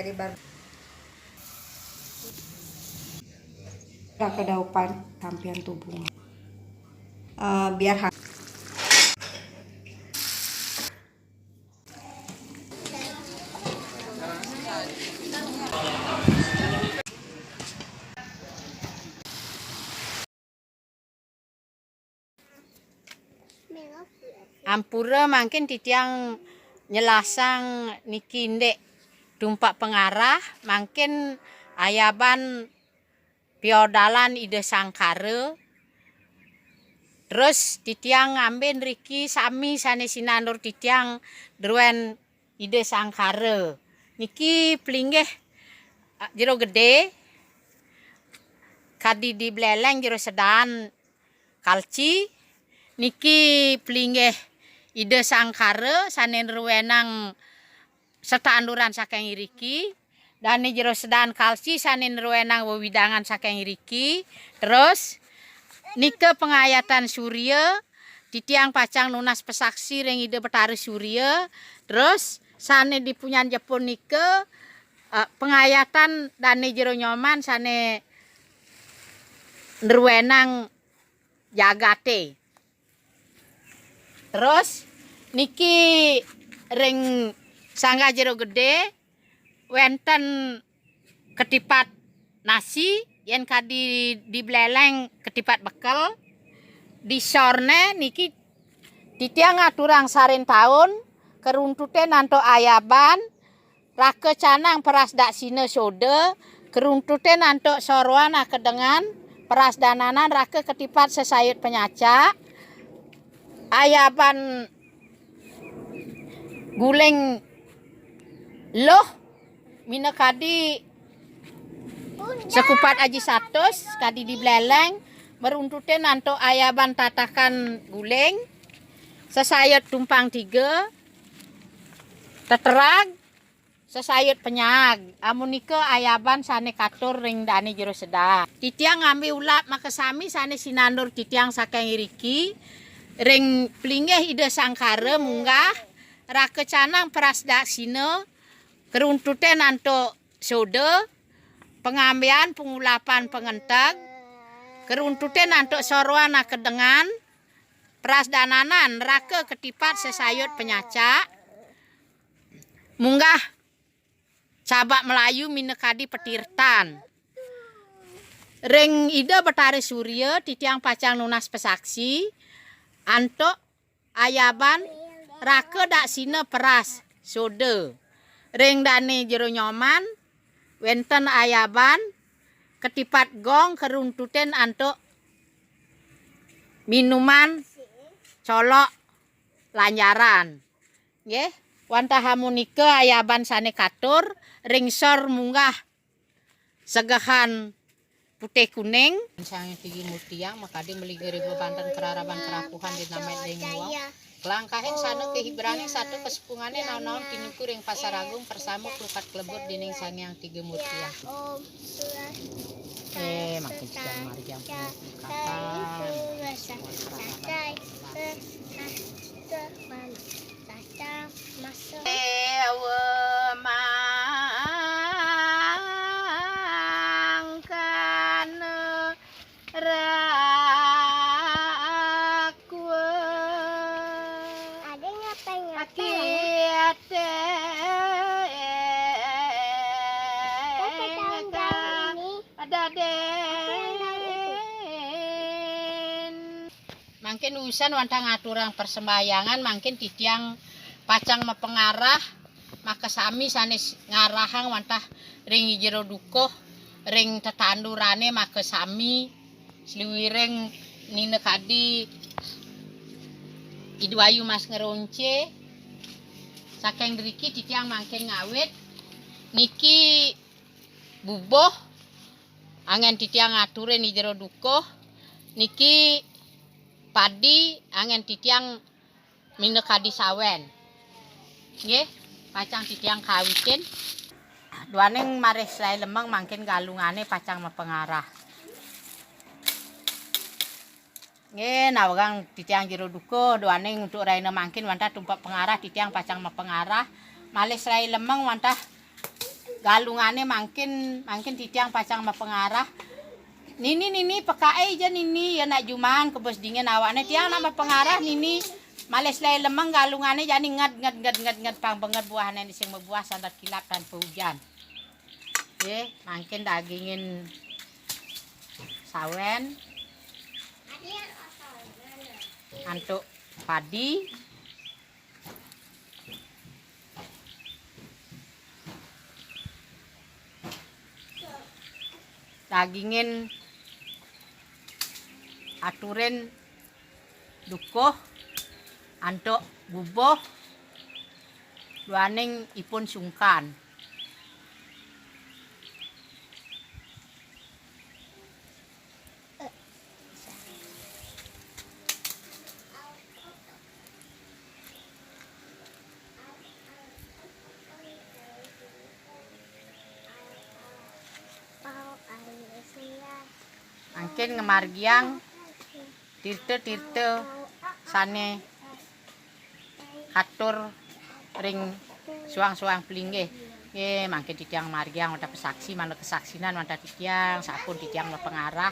ibar kedaupan tampian tubuh biar ampura mangkin titiang nyelasang niki ndek tumpak pengarah mangkin ayaban piodalan ide sangkare terus titiang ngamben riki sami sane sinandur titiang druen ide sangkare niki plinggih jero gede kadi di bleleng jero sedan kalci niki plinggih ide sangkare sanen ruwenang setanduran saking iriki dan jero sedan kalci sanen ruwenang wewidangan saking iriki terus nike pengayatan surya titiang pacang nunas pesaksi ring ide betari surya terus sane dipunyan Jepun nike pengayatan dan jero nyoman sane ruwenang jagate. Terus niki ring sangga jero gede wenten ketipat nasi yen kadi di bleleng ketipat bekal di sorne niki titiang ngaturang saren taun keruntute nanto ayaban rake canang peras dak sine sode keruntute nanto sorwan kedengan peras dananan rake ketipat sesayut penyaca ayaban guleng loh mina kadi sekupat aji satus kadi di bleleng beruntute nanto ayaban tatakan guleng sesayut tumpang tiga teterag sesayut penyag amunike ayaban sane katur ring dane jero sedang titiang ngambil ulap makasami sane sinandur titiang saking iriki ring plinggih ide sangkare munggah rake canang peras dak sine keruntute nanto sode pengambian pengulapan pengenteg keruntute nanto sorwana kedengan peras dananan rake ketipat sesayut penyaca munggah cabak Melayu minekadi petirtan ring ide betari surya titiang pacang nunas pesaksi antok ayaban rake dak sine peras sode ring dane jero nyoman wenten ayaban ketipat gong keruntuten antok minuman colok lanjaran nggih wantah hamunike ayaban sane katur ring sor munggah segahan putih kuning sange tinggi mutiang makadi meligeri bebanten keraraban kerapuhan di namai denguau kelangkahin sana kehibrani satu kesepungane naon-naon tinuku ring pasar agung persamuk lukat klebur dining sangyang tiga mutiang makin sekian mari jam mangkin usan wantang ngaturang persembayangan mangkin titiang pacang mepengarah maka sami sanes ngarahang wantah ring jero dukuh ring tetandurane maka sami sliwireng nine kadi idwayu mas ngeronce saking driki titiang mangkin ngawit niki buboh angen titiang ngature ni jero dukuh niki padi angen titiang mine kadi sawen nggih pacang titiang kawitin duaning maris lae lemeng mangkin galungane pacang mepengarah nggih nawegang titiang jero duko duaning untuk raina mangkin wantah tumpak pengarah titiang pacang mepengarah malis lae lemeng wantah galungane mangkin titiang pacang mapengarah. Nini pekae aja nini ya nak juman ke bos dingin awane tiang nak mapengarah nini males lay lemang galungane jadi ngad pang banget buahane di sing buah sandat kilap tanpa hujan. Oke, mangkin dagingin sawen. Antuk padi. Dagingin aturin dukuh antuk buboh duaning ipun sungkan. Mangkin ngemargiang tirte sane katur ring suang pelingge. Mangkin titiang margiang udah pesaksi mana kesaksinan mana titiang sapun titiang pengarah.